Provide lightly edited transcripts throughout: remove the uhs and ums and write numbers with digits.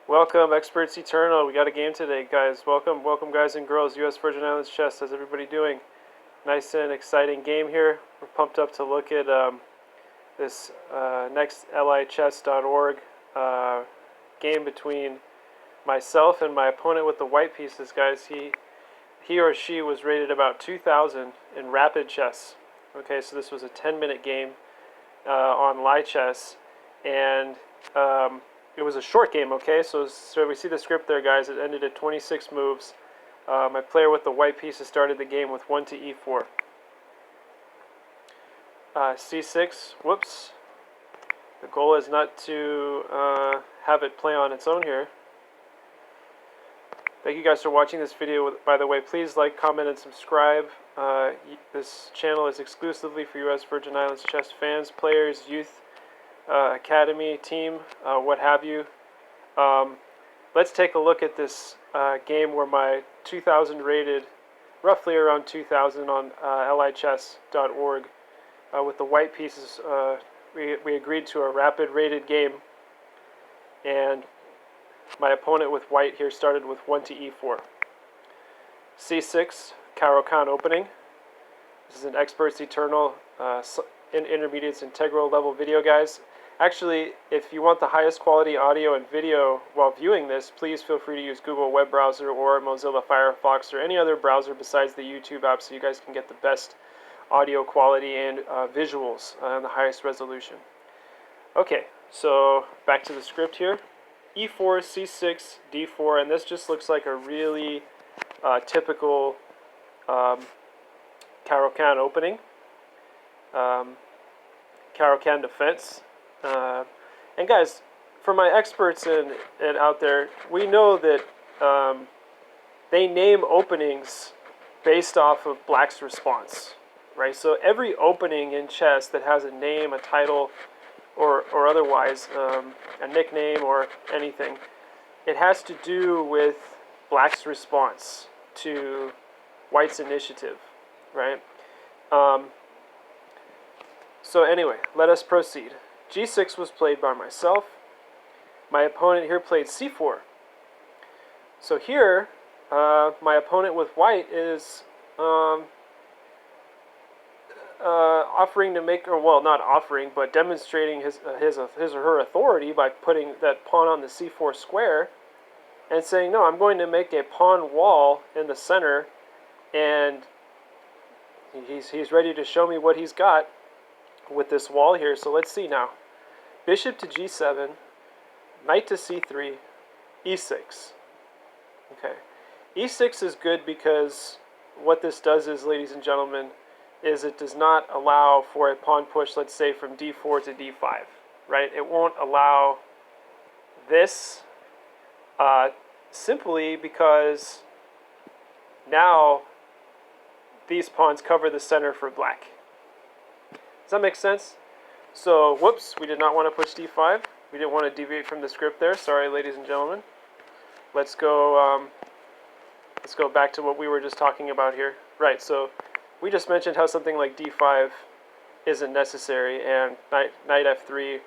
Welcome, Experts Eternal. We got a game today, guys. Welcome, guys and girls. U.S. Virgin Islands Chess. How's everybody doing? Nice and exciting game here. We're pumped up to look at this next lichess.org game between myself and my opponent with the white pieces, guys. He or she was rated about 2,000 in rapid chess. Okay, so this was a 10-minute game on Lichess, and it was a short game, okay? So we see the script there, guys. It ended at 26 moves. My player with the white pieces started the game with 1 to e4. c6, whoops. The goal is not to have it play on its own here. Thank you guys for watching this video. By the way, please like, comment, and subscribe. This channel is exclusively for U.S. Virgin Islands chess fans, players, youth, academy, team, what have you. Let's take a look at this game where my 2,000 rated, roughly around 2,000 on lichess.org. With the white pieces, we agreed to a rapid rated game, and my opponent with white here started with 1 to e4. c6, Caro-Kann opening. This is an Experts Eternal Intermediates Integral level video, guys. Actually, if you want the highest quality audio and video while viewing this, please feel free to use Google web browser or Mozilla Firefox or any other browser besides the YouTube app so you guys can get the best audio quality and visuals and the highest resolution. Okay, so back to the script here. e4, c6, d4, and this just looks like a really typical Caro-Kann opening. Caro-Kann defense. And guys, for my experts and out there, we know that they name openings based off of black's response, right? So every opening in chess that has a name, a title, or otherwise, a nickname or anything, it has to do with black's response to white's initiative, right? So anyway, let us proceed. g6 was played by myself. My opponent here played c4. So here, my opponent with white is offering to make, or well, not offering, but demonstrating his or her authority by putting that pawn on the c4 square and saying, no, I'm going to make a pawn wall in the center, and he's ready to show me what he's got with this wall here. So let's see now. Bishop to g7, knight to c3, e6. Okay. e6 is good because what this does is, ladies and gentlemen, is it does not allow for a pawn push, let's say, from d4 to d5, right? It won't allow this simply because now these pawns cover the center for black. Does that make sense? So, whoops, we did not want to push d5. We didn't want to deviate from the script there. Sorry, ladies and gentlemen. Let's go back to what we were just talking about here. Right, so we just mentioned how something like d5 isn't necessary, and knight f3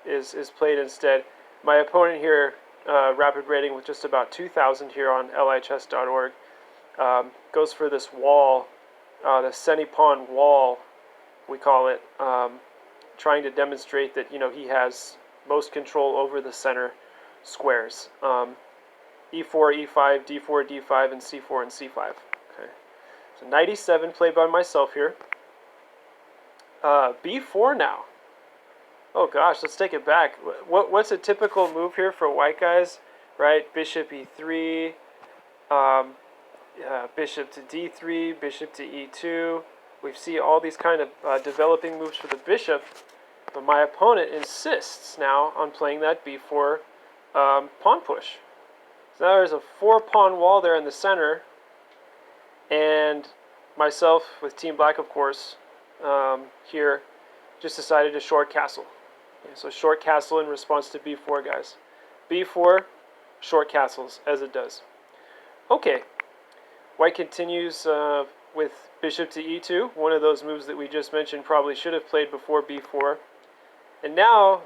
is played instead. My opponent here, rapid rating with just about 2,000 here on lichess.org, goes for this wall, the semi-pawn wall, we call it, trying to demonstrate that, you know, he has most control over the center squares. e4, e5, d4, d5, and c4 and c5. Okay. So knight e7 played by myself here. b4 now. Oh gosh, let's take it back. What's a typical move here for white guys, right? Bishop e3, bishop to d3, bishop to e2. We see all these kind of developing moves for the bishop, but my opponent insists now on playing that b4 pawn push. So now there's a 4-pawn wall there in the center, and myself, with Team Black of course, here, just decided to short castle. Okay, so short castle in response to b4, guys. b4, short castles, as it does. Okay, white continues with bishop to e2, one of those moves that we just mentioned probably should have played before b4. And now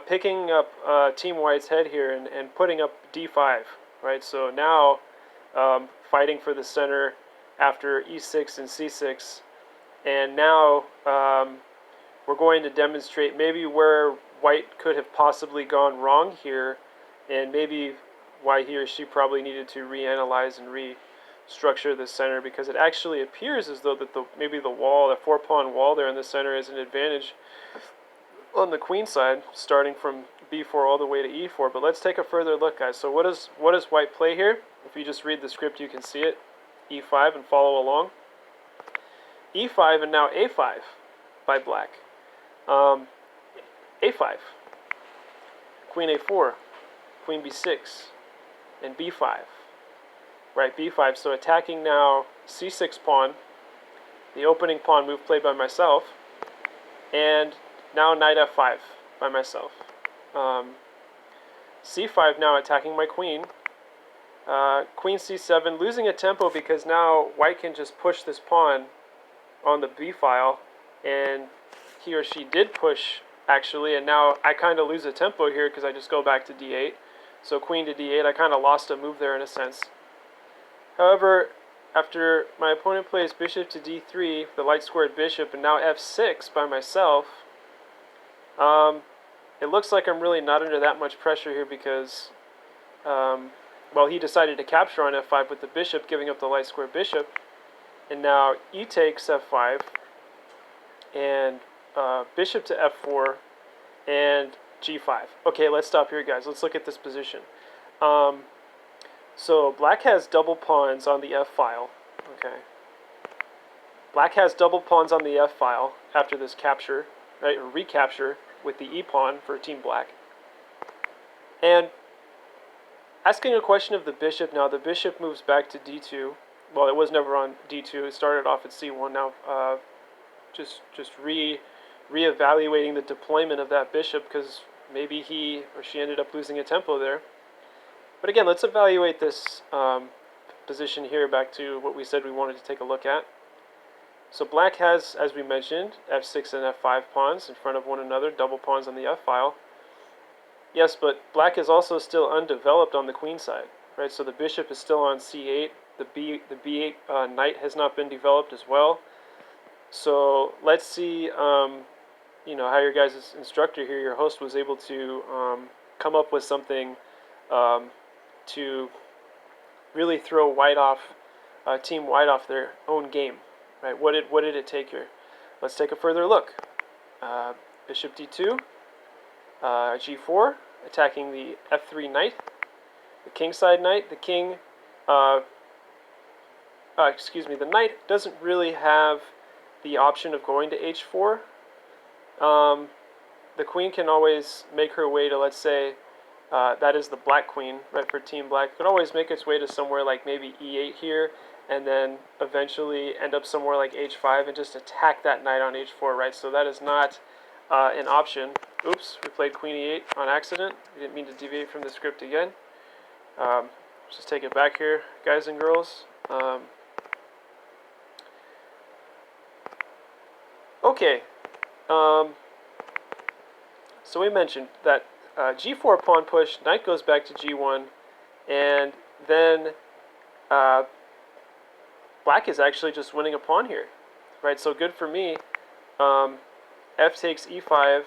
picking up Team White's head here and putting up d5, right? So now fighting for the center after e6 and c6, and now we're going to demonstrate maybe where White could have possibly gone wrong here, and maybe why he or she probably needed to reanalyze and restructure the center, because it actually appears as though that maybe the wall, the 4-pawn wall there in the center, is an advantage on the queen side, starting from b4 all the way to e4. But let's take a further look, guys. So what does White play here? If you just read the script, you can see it. e5 and follow along. e5 and now a5 by Black. a5, queen a4, queen b6, and b5. Right, b5. So attacking now c6 pawn, the opening pawn move played by myself, and now knight f5 by myself. c5 now attacking my queen. Queen c7, losing a tempo because now White can just push this pawn on the b file, and he or she did push actually, and now I kind of lose a tempo here because I just go back to d8. So queen to d8, I kind of lost a move there in a sense. However, after my opponent plays bishop to d3, the light squared bishop, and now f6 by myself, it looks like I'm really not under that much pressure here because, well, he decided to capture on f5 with the bishop, giving up the light square bishop, and now e takes f5, and bishop to f4, and g5. Okay, let's stop here, guys. Let's look at this position. So Black has double pawns on the f file. Okay. Black has double pawns on the f file after this capture, right, or recapture with the e pawn for Team Black. And asking a question of the bishop now, the bishop moves back to d2. Well, it was never on d2. It started off at c1. Now, just reevaluating the deployment of that bishop because maybe he or she ended up losing a tempo there. But again, let's evaluate this position here back to what we said we wanted to take a look at. So Black has, as we mentioned, f6 and f5 pawns in front of one another, double pawns on the f file. Yes, but Black is also still undeveloped on the queen side, right? So the bishop is still on c8. The b8 knight has not been developed as well. So let's see, you know, how your guys' instructor here, your host, was able to come up with something to really throw White off, Team White off their own game, right? What did it take here? Let's take a further look. Bishop d2, g4, attacking the f3 knight, the kingside knight. The king, the knight doesn't really have the option of going to h4. The queen can always make her way to, let's say, that is the black queen, right, for Team Black. It could always make its way to somewhere like maybe e8 here, and then eventually end up somewhere like h5 and just attack that knight on h4, right? So that is not an option. Oops, we played queen e8 on accident. We didn't mean to deviate from the script again. Just take it back here, guys and girls. Okay. So we mentioned that g4 pawn push, knight goes back to g1, and then Black is actually just winning a pawn here, right? So good for me. F takes e5,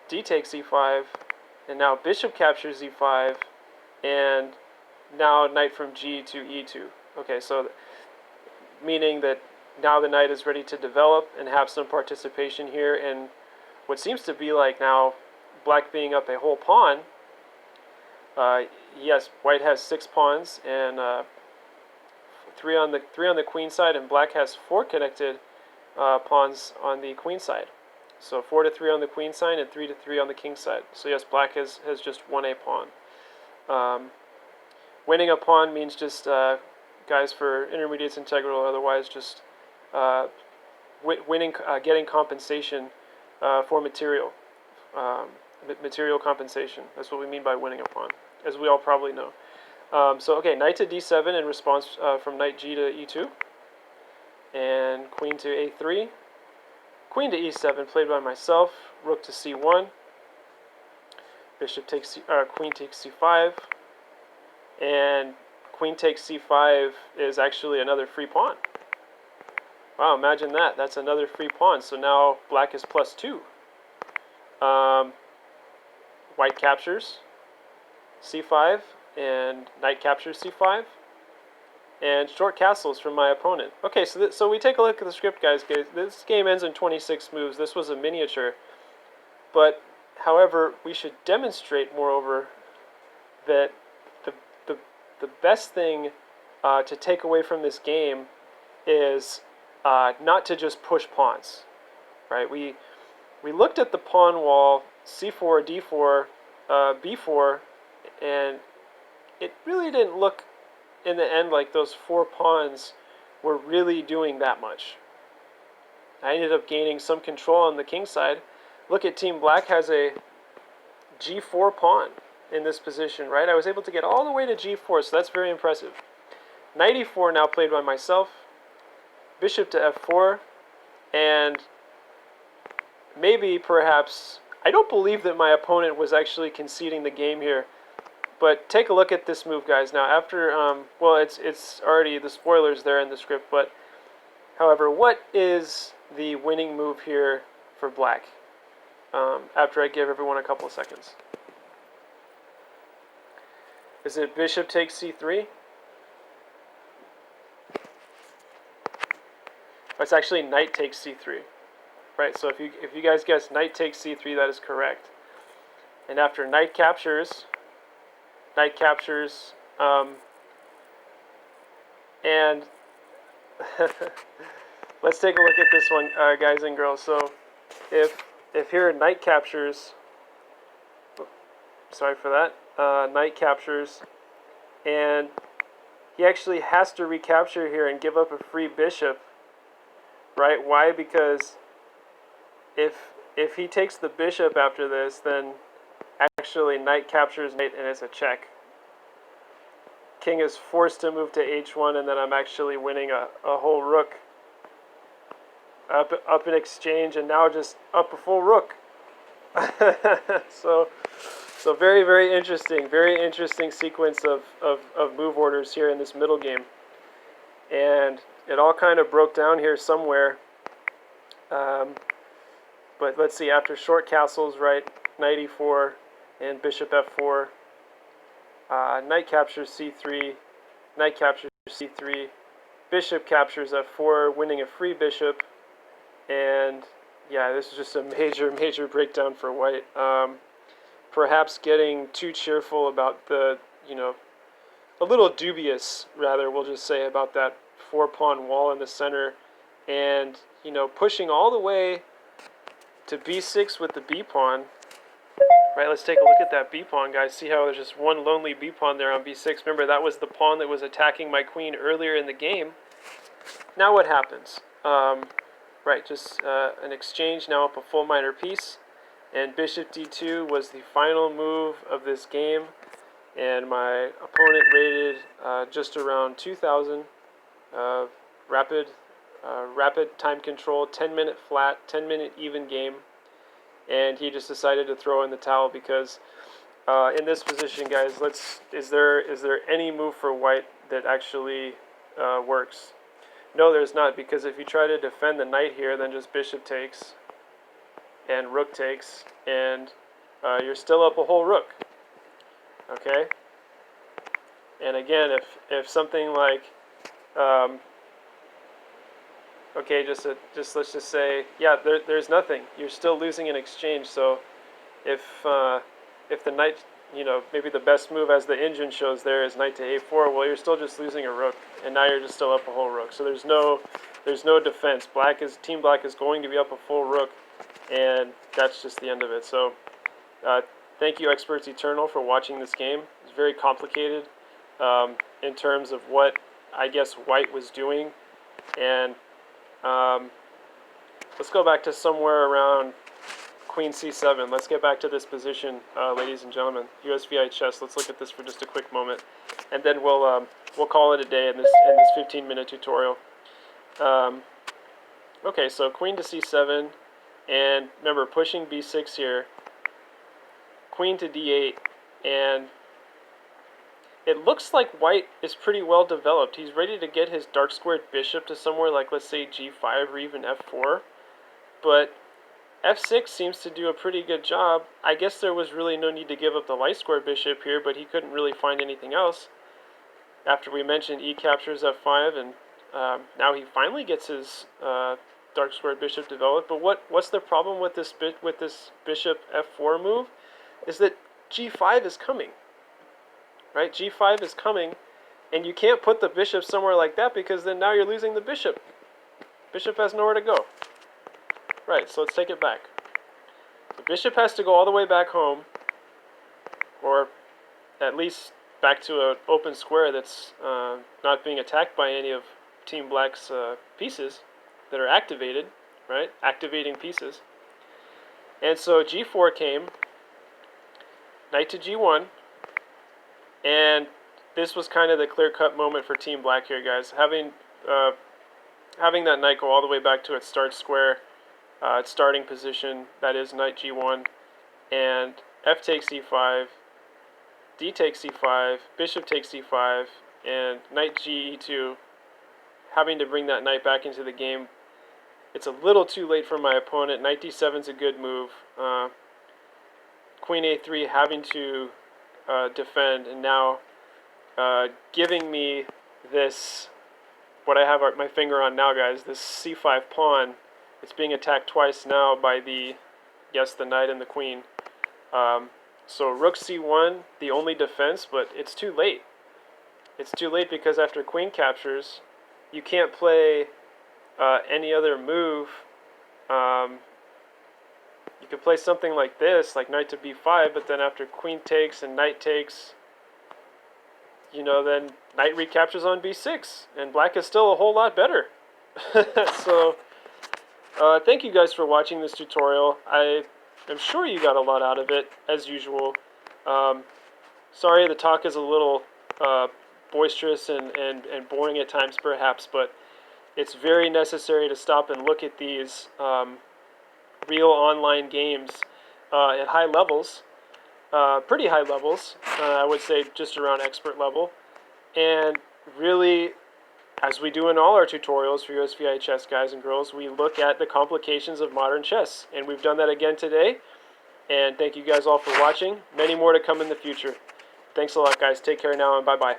d takes e5, and now bishop captures e5, and now knight from g to e2. Okay, so meaning that now the knight is ready to develop and have some participation here in what seems to be like now Black being up a whole pawn. Yes, White has 6 pawns and three on the queen side, and Black has 4 connected pawns on the queen side. So 4 to 3 on the queen side and 3 to 3 on the king side. So yes, Black has just won a pawn. Winning a pawn means just, guys, for intermediates, integral, otherwise just winning, getting compensation for material. Material compensation. That's what we mean by winning a pawn, as we all probably know. So okay, knight to d7 in response from knight g to e2, and queen to a3, queen to e7 played by myself, rook to c1, Bishop takes queen takes c5, and queen takes c5 is actually another free pawn. Wow, imagine that. That's another free pawn. So now black is +2. White captures c5, and knight captures c5, and short castles from my opponent. Okay, so we take a look at the script, guys. This game ends in 26 moves. This was a miniature, but however, we should demonstrate, moreover, that the the, the best thing to take away from this game is not to just push pawns, right? We looked at the pawn wall, c4, d4, b4, and it really didn't look in the end like those 4 pawns were really doing that much. I ended up gaining some control on the king side. Look at Team Black has a g4 pawn in this position, right? I was able to get all the way to g4, so that's very impressive. Knight e4 now played by myself. Bishop to f4, and maybe, perhaps, I don't believe that my opponent was actually conceding the game here. But take a look at this move, guys. Now, after, well, it's already, the spoilers there in the script, but, however, what is the winning move here for black? After I give everyone a couple of seconds. Is it bishop takes c3? It's actually knight takes c3, right? So if you guys guess knight takes c3, that is correct. And after knight captures, and let's take a look at this one, guys and girls. So if here knight captures, sorry for that, knight captures, and he actually has to recapture here and give up a free bishop. Right? Why? Because if he takes the bishop after this, then actually knight captures knight and it's a check. King is forced to move to h1, and then I'm actually winning a whole rook up in exchange, and now just up a full rook. so very, very interesting sequence of move orders here in this middle game. And it all kind of broke down here somewhere. But let's see, after short castles, right, knight e4 and bishop f4, knight captures c3, knight captures c3, bishop captures f4, winning a free bishop, and yeah, this is just a major breakdown for white. Perhaps getting too cheerful about the, a little dubious, rather, we'll just say, about that 4-pawn wall in the center, and, pushing all the way to b6 with the b pawn. Right, let's take a look at that b pawn, guys. See how there's just one lonely b pawn there on b6. Remember, that was the pawn that was attacking my queen earlier in the game. Now what happens? Right, just an exchange, now up a full minor piece. And bishop d2 was the final move of this game. And my opponent rated just around 2,000. Rapid time control, 10-minute flat, 10-minute even game. And he just decided to throw in the towel because in this position, guys, is there any move for white that actually works? No, there's not, because if you try to defend the knight here, then just bishop takes and rook takes, and you're still up a whole rook. Okay? And again, if something like okay, just let's just say, yeah, there's nothing. You're still losing in exchange. So if the knight, maybe the best move, as the engine shows there, is knight to a4, well, you're still just losing a rook, and now you're just still up a whole rook. So there's no defense. Team Black is going to be up a full rook, and that's just the end of it. So thank you, Experts Eternal, for watching this game. It's very complicated in terms of what I guess white was doing, and let's go back to somewhere around queen c7. Let's get back to this position, ladies and gentlemen. USVI chess. Let's look at this for just a quick moment, and then we'll call it a day in this 15-minute tutorial. Okay, so queen to c7, and remember, pushing b6 here. queen to d8, and it looks like white is pretty well developed. He's ready to get his dark squared bishop to somewhere like, let's say, g5 or even f4. But f6 seems to do a pretty good job. I guess there was really no need to give up the light squared bishop here, but he couldn't really find anything else. After we mentioned e captures f5, and now he finally gets his dark squared bishop developed. But what's the problem with this bishop f4 move? Is that g5 is coming. Right, g5 is coming, and you can't put the bishop somewhere like that because then now you're losing the bishop. Bishop has nowhere to go. Right, so let's take it back. The bishop has to go all the way back home, or at least back to an open square that's not being attacked by any of Team Black's pieces that are activated, right? Activating pieces. And so g4 came, knight to g1, and this was kind of the clear-cut moment for Team Black here, guys. Having that knight go all the way back to its start square, its starting position, that is knight g1, and f takes e5, d takes c5, bishop takes c5, and knight ge2, having to bring that knight back into the game. It's a little too late for my opponent. Knight d7 is a good move. Queen a3 having to defend, and now giving me this, what I have my finger on now, guys, this c5 pawn. It's being attacked twice now by the knight and the queen. So rook c1, the only defense, but it's too late. It's too late because after queen captures, you can't play any other move. You could play something like this, like knight to b5, but then after queen takes and knight takes, then knight recaptures on b6, and black is still a whole lot better. So, thank you guys for watching this tutorial. I am sure you got a lot out of it, as usual. Sorry the talk is a little boisterous and boring at times, perhaps, but it's very necessary to stop and look at these real online games at high levels, pretty high levels, I would say just around expert level, and really, as we do in all our tutorials for USVI chess guys and girls, we look at the complications of modern chess, and we've done that again today, and thank you guys all for watching. Many more to come in the future. Thanks a lot, guys. Take care now, and bye-bye.